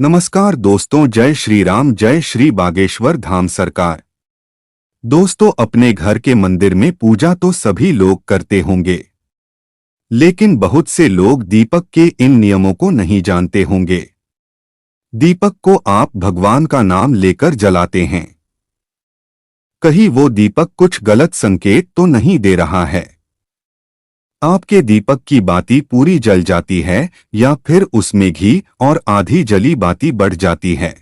नमस्कार दोस्तों, जय श्री राम, जय श्री बागेश्वर धाम सरकार। दोस्तों, अपने घर के मंदिर में पूजा तो सभी लोग करते होंगे, लेकिन बहुत से लोग दीपक के इन नियमों को नहीं जानते होंगे। दीपक को आप भगवान का नाम लेकर जलाते हैं। कहीं वो दीपक कुछ गलत संकेत तो नहीं दे रहा है? आपके दीपक की बाती पूरी जल जाती है या फिर उसमें घी और आधी जली बाती बढ़ जाती है?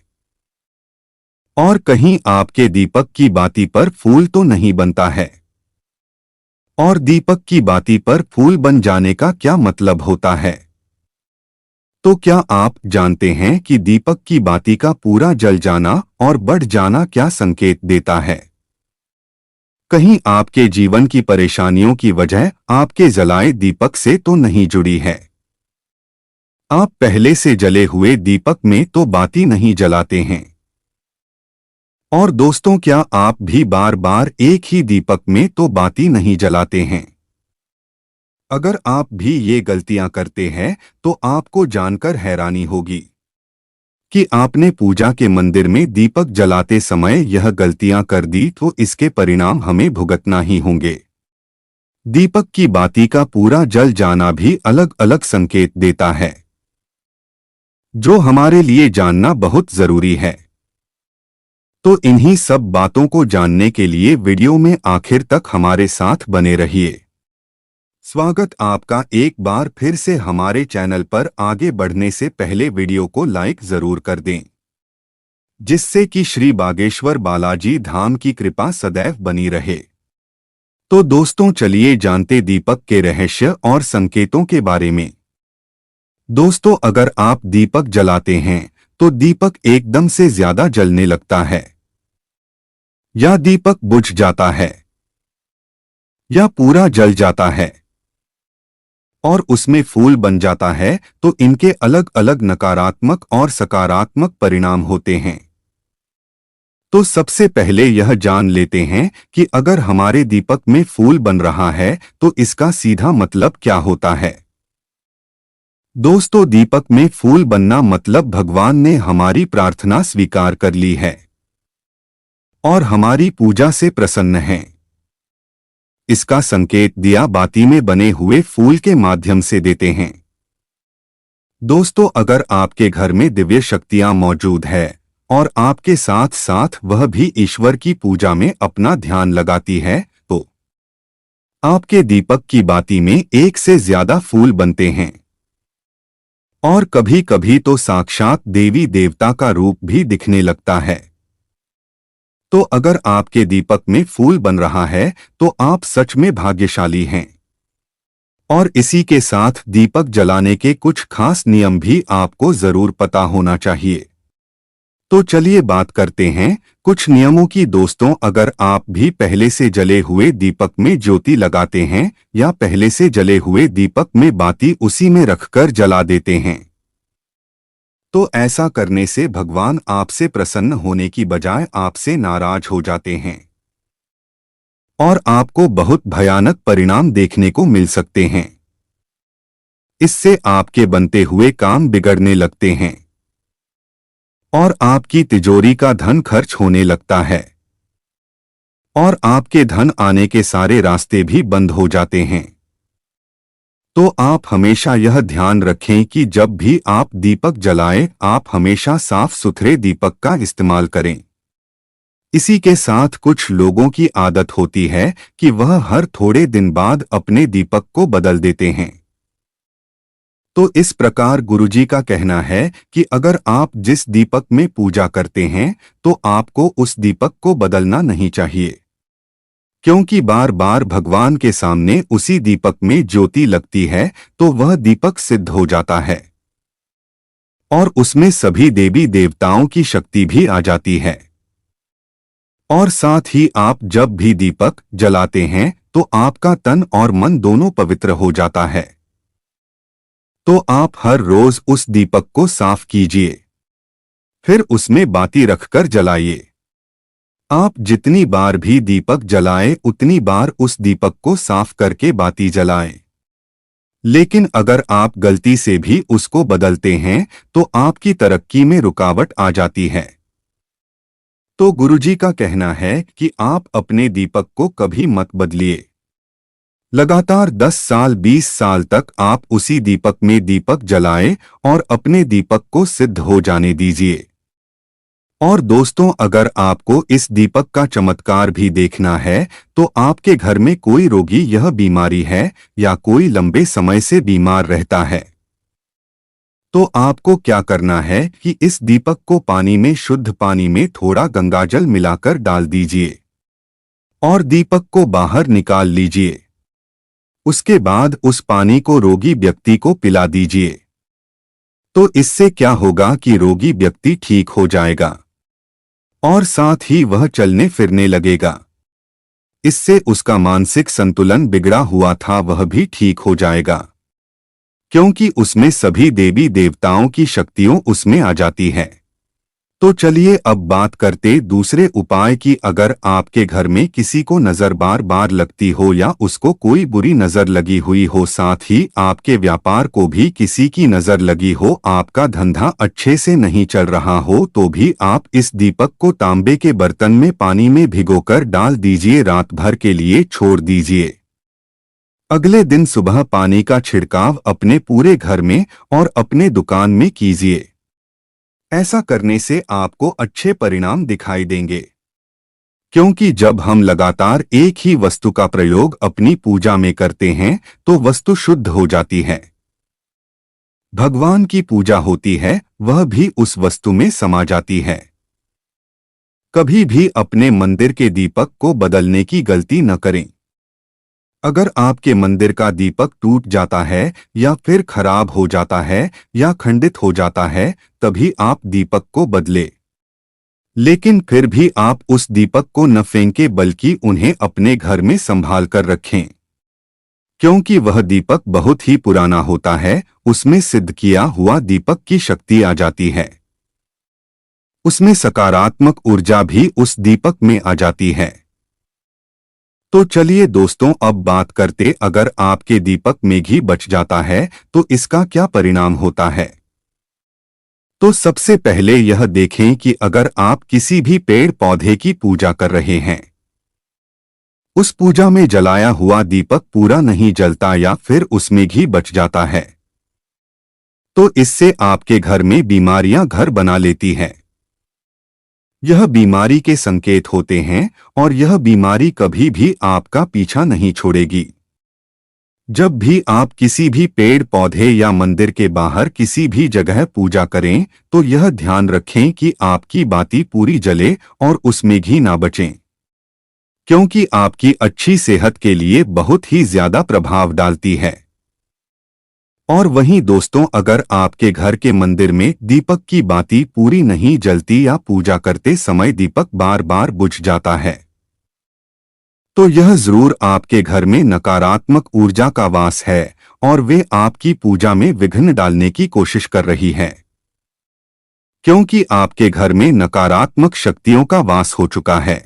और कहीं आपके दीपक की बाती पर फूल तो नहीं बनता है? और दीपक की बाती पर फूल बन जाने का क्या मतलब होता है? तो क्या आप जानते हैं कि दीपक की बाती का पूरा जल जाना और बढ़ जाना क्या संकेत देता है? कहीं आपके जीवन की परेशानियों की वजह आपके जलाए दीपक से तो नहीं जुड़ी है? आप पहले से जले हुए दीपक में तो बाती नहीं जलाते हैं। और दोस्तों, क्या आप भी बार बार एक ही दीपक में तो बाती नहीं जलाते हैं? अगर आप भी ये गलतियां करते हैं तो आपको जानकर हैरानी होगी कि आपने पूजा के मंदिर में दीपक जलाते समय यह गलतियां कर दी, तो इसके परिणाम हमें भुगतना ही होंगे। दीपक की बाती का पूरा जल जाना भी अलग अलग संकेत देता है, जो हमारे लिए जानना बहुत जरूरी है। तो इन्हीं सब बातों को जानने के लिए वीडियो में आखिर तक हमारे साथ बने रहिए। स्वागत आपका एक बार फिर से हमारे चैनल पर। आगे बढ़ने से पहले वीडियो को लाइक जरूर कर दें, जिससे कि श्री बागेश्वर बालाजी धाम की कृपा सदैव बनी रहे। तो दोस्तों, चलिए जानते दीपक के रहस्य और संकेतों के बारे में। दोस्तों, अगर आप दीपक जलाते हैं तो दीपक एकदम से ज्यादा जलने लगता है, या दीपक बुझ जाता है, या पूरा जल जाता है और उसमें फूल बन जाता है, तो इनके अलग अलग नकारात्मक और सकारात्मक परिणाम होते हैं। तो सबसे पहले यह जान लेते हैं कि अगर हमारे दीपक में फूल बन रहा है तो इसका सीधा मतलब क्या होता है। दोस्तों, दीपक में फूल बनना मतलब भगवान ने हमारी प्रार्थना स्वीकार कर ली है और हमारी पूजा से प्रसन्न हैं। इसका संकेत दिया बाती में बने हुए फूल के माध्यम से देते हैं। दोस्तों, अगर आपके घर में दिव्य शक्तियां मौजूद है और आपके साथ साथ वह भी ईश्वर की पूजा में अपना ध्यान लगाती है, तो आपके दीपक की बाती में एक से ज्यादा फूल बनते हैं और कभी कभी तो साक्षात देवी देवता का रूप भी दिखने लगता है। तो अगर आपके दीपक में फूल बन रहा है तो आप सच में भाग्यशाली हैं। और इसी के साथ दीपक जलाने के कुछ खास नियम भी आपको जरूर पता होना चाहिए। तो चलिए बात करते हैं कुछ नियमों की। दोस्तों, अगर आप भी पहले से जले हुए दीपक में ज्योति लगाते हैं या पहले से जले हुए दीपक में बाती उसी में रखकर जला देते हैं, तो ऐसा करने से भगवान आपसे प्रसन्न होने की बजाय आपसे नाराज हो जाते हैं और आपको बहुत भयानक परिणाम देखने को मिल सकते हैं। इससे आपके बनते हुए काम बिगड़ने लगते हैं और आपकी तिजोरी का धन खर्च होने लगता है और आपके धन आने के सारे रास्ते भी बंद हो जाते हैं। तो आप हमेशा यह ध्यान रखें कि जब भी आप दीपक जलाएं, आप हमेशा साफ सुथरे दीपक का इस्तेमाल करें। इसी के साथ कुछ लोगों की आदत होती है कि वह हर थोड़े दिन बाद अपने दीपक को बदल देते हैं। तो इस प्रकार गुरुजी का कहना है कि अगर आप जिस दीपक में पूजा करते हैं तो आपको उस दीपक को बदलना नहीं चाहिए, क्योंकि बार बार भगवान के सामने उसी दीपक में ज्योति लगती है तो वह दीपक सिद्ध हो जाता है और उसमें सभी देवी देवताओं की शक्ति भी आ जाती है। और साथ ही आप जब भी दीपक जलाते हैं तो आपका तन और मन दोनों पवित्र हो जाता है। तो आप हर रोज उस दीपक को साफ कीजिए, फिर उसमें बाती रखकर जलाइए। आप जितनी बार भी दीपक जलाएं उतनी बार उस दीपक को साफ करके बाती जलाएं। लेकिन अगर आप गलती से भी उसको बदलते हैं तो आपकी तरक्की में रुकावट आ जाती है। तो गुरुजी का कहना है कि आप अपने दीपक को कभी मत बदलिए। लगातार 10 साल 20 साल तक आप उसी दीपक में दीपक जलाएं और अपने दीपक को सिद्ध हो जाने दीजिए। और दोस्तों, अगर आपको इस दीपक का चमत्कार भी देखना है तो आपके घर में कोई रोगी यह बीमारी है या कोई लंबे समय से बीमार रहता है, तो आपको क्या करना है कि इस दीपक को पानी में, शुद्ध पानी में थोड़ा गंगाजल मिलाकर डाल दीजिए और दीपक को बाहर निकाल लीजिए। उसके बाद उस पानी को रोगी व्यक्ति को पिला दीजिए। तो इससे क्या होगा कि रोगी व्यक्ति ठीक हो जाएगा और साथ ही वह चलने फिरने लगेगा। इससे उसका मानसिक संतुलन बिगड़ा हुआ था वह भी ठीक हो जाएगा, क्योंकि उसमें सभी देवी देवताओं की शक्तियों उसमें आ जाती है। तो चलिए अब बात करते दूसरे उपाय की। अगर आपके घर में किसी को नजर बार बार लगती हो या उसको कोई बुरी नजर लगी हुई हो, साथ ही आपके व्यापार को भी किसी की नजर लगी हो, आपका धंधा अच्छे से नहीं चल रहा हो, तो भी आप इस दीपक को तांबे के बर्तन में पानी में भिगोकर डाल दीजिए, रात भर के लिए छोड़ दीजिए। अगले दिन सुबह पानी का छिड़काव अपने पूरे घर में और अपने दुकान में कीजिए। ऐसा करने से आपको अच्छे परिणाम दिखाई देंगे, क्योंकि जब हम लगातार एक ही वस्तु का प्रयोग अपनी पूजा में करते हैं तो वस्तु शुद्ध हो जाती है। भगवान की पूजा होती है, वह भी उस वस्तु में समा जाती है। कभी भी अपने मंदिर के दीपक को बदलने की गलती न करें। अगर आपके मंदिर का दीपक टूट जाता है या फिर खराब हो जाता है या खंडित हो जाता है, तभी आप दीपक को बदले। लेकिन फिर भी आप उस दीपक को न फेंकें, बल्कि उन्हें अपने घर में संभाल कर रखें, क्योंकि वह दीपक बहुत ही पुराना होता है। उसमें सिद्ध किया हुआ दीपक की शक्ति आ जाती है, उसमें सकारात्मक ऊर्जा भी उस दीपक में आ जाती है। तो चलिए दोस्तों, अब बात करते अगर आपके दीपक में घी बच जाता है तो इसका क्या परिणाम होता है। तो सबसे पहले यह देखें कि अगर आप किसी भी पेड़ पौधे की पूजा कर रहे हैं, उस पूजा में जलाया हुआ दीपक पूरा नहीं जलता या फिर उसमें घी बच जाता है, तो इससे आपके घर में बीमारियां घर बना लेती हैं। यह बीमारी के संकेत होते हैं और यह बीमारी कभी भी आपका पीछा नहीं छोड़ेगी। जब भी आप किसी भी पेड़ पौधे या मंदिर के बाहर किसी भी जगह पूजा करें तो यह ध्यान रखें कि आपकी बाती पूरी जले और उसमें घी ना बचे, क्योंकि आपकी अच्छी सेहत के लिए बहुत ही ज्यादा प्रभाव डालती है। और वहीं दोस्तों, अगर आपके घर के मंदिर में दीपक की बाती पूरी नहीं जलती या पूजा करते समय दीपक बार बार बुझ जाता है, तो यह जरूर आपके घर में नकारात्मक ऊर्जा का वास है और वे आपकी पूजा में विघ्न डालने की कोशिश कर रही है, क्योंकि आपके घर में नकारात्मक शक्तियों का वास हो चुका है।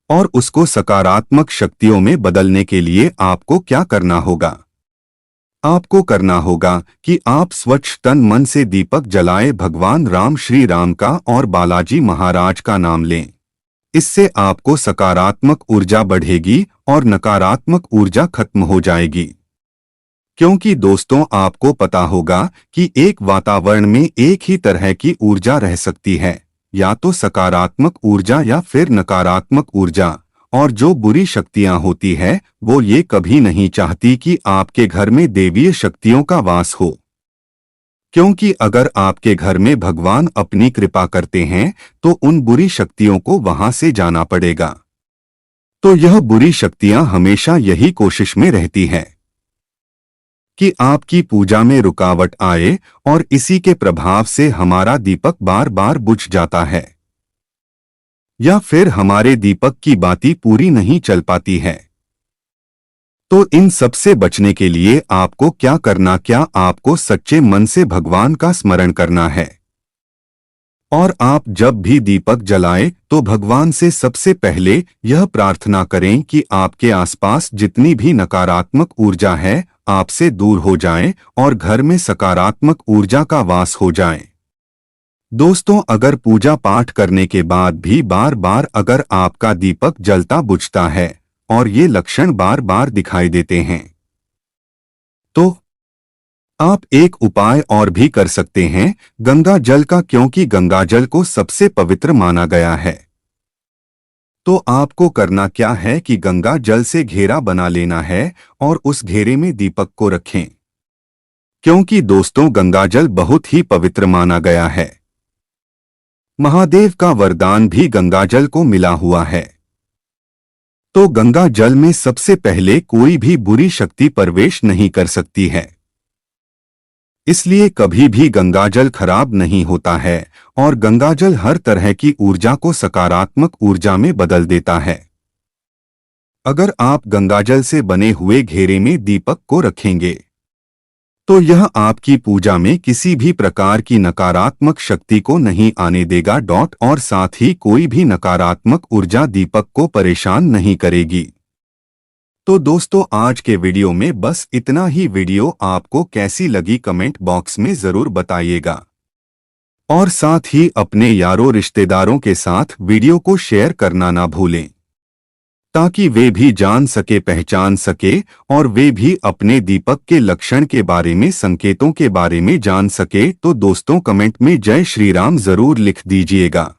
और उसको सकारात्मक शक्तियों में बदलने के लिए आपको क्या करना होगा? आपको करना होगा कि आप स्वच्छ तन मन से दीपक जलाएं, भगवान राम, श्री राम का और बालाजी महाराज का नाम लें। इससे आपको सकारात्मक ऊर्जा बढ़ेगी और नकारात्मक ऊर्जा खत्म हो जाएगी। क्योंकि दोस्तों, आपको पता होगा कि एक वातावरण में एक ही तरह की ऊर्जा रह सकती है, या तो सकारात्मक ऊर्जा या फिर नकारात्मक ऊर्जा। और जो बुरी शक्तियां होती है वो ये कभी नहीं चाहती कि आपके घर में देवीय शक्तियों का वास हो, क्योंकि अगर आपके घर में भगवान अपनी कृपा करते हैं तो उन बुरी शक्तियों को वहां से जाना पड़ेगा। तो यह बुरी शक्तियां हमेशा यही कोशिश में रहती हैं कि आपकी पूजा में रुकावट आए, और इसी के प्रभाव से हमारा दीपक बार बार बुझ जाता है या फिर हमारे दीपक की बाती पूरी नहीं चल पाती है। तो इन सब से बचने के लिए आपको क्या करना, क्या आपको सच्चे मन से भगवान का स्मरण करना है। और आप जब भी दीपक जलाएं तो भगवान से सबसे पहले यह प्रार्थना करें कि आपके आसपास जितनी भी नकारात्मक ऊर्जा है आपसे दूर हो जाएं और घर में सकारात्मक ऊर्जा का वास हो जाए। दोस्तों, अगर पूजा पाठ करने के बाद भी बार बार अगर आपका दीपक जलता बुझता है और ये लक्षण बार बार दिखाई देते हैं, तो आप एक उपाय और भी कर सकते हैं, गंगा जल का, क्योंकि गंगा जल को सबसे पवित्र माना गया है। तो आपको करना क्या है कि गंगा जल से घेरा बना लेना है और उस घेरे में दीपक को रखें, क्योंकि दोस्तों गंगा जल बहुत ही पवित्र माना गया है। महादेव का वरदान भी गंगा जल को मिला हुआ है। तो गंगा जल में सबसे पहले कोई भी बुरी शक्ति प्रवेश नहीं कर सकती है, इसलिए कभी भी गंगाजल खराब नहीं होता है और गंगाजल हर तरह की ऊर्जा को सकारात्मक ऊर्जा में बदल देता है। अगर आप गंगाजल से बने हुए घेरे में दीपक को रखेंगे तो यह आपकी पूजा में किसी भी प्रकार की नकारात्मक शक्ति को नहीं आने देगा। और साथ ही कोई भी नकारात्मक ऊर्जा दीपक को परेशान नहीं करेगी। तो दोस्तों, आज के वीडियो में बस इतना ही। वीडियो आपको कैसी लगी कमेंट बॉक्स में जरूर बताइएगा और साथ ही अपने यारों रिश्तेदारों के साथ वीडियो को शेयर करना ना भूलें, ताकि वे भी जान सके, पहचान सके और वे भी अपने दीपक के लक्षण के बारे में, संकेतों के बारे में जान सके। तो दोस्तों, कमेंट में जय श्री राम जरूर लिख दीजिएगा।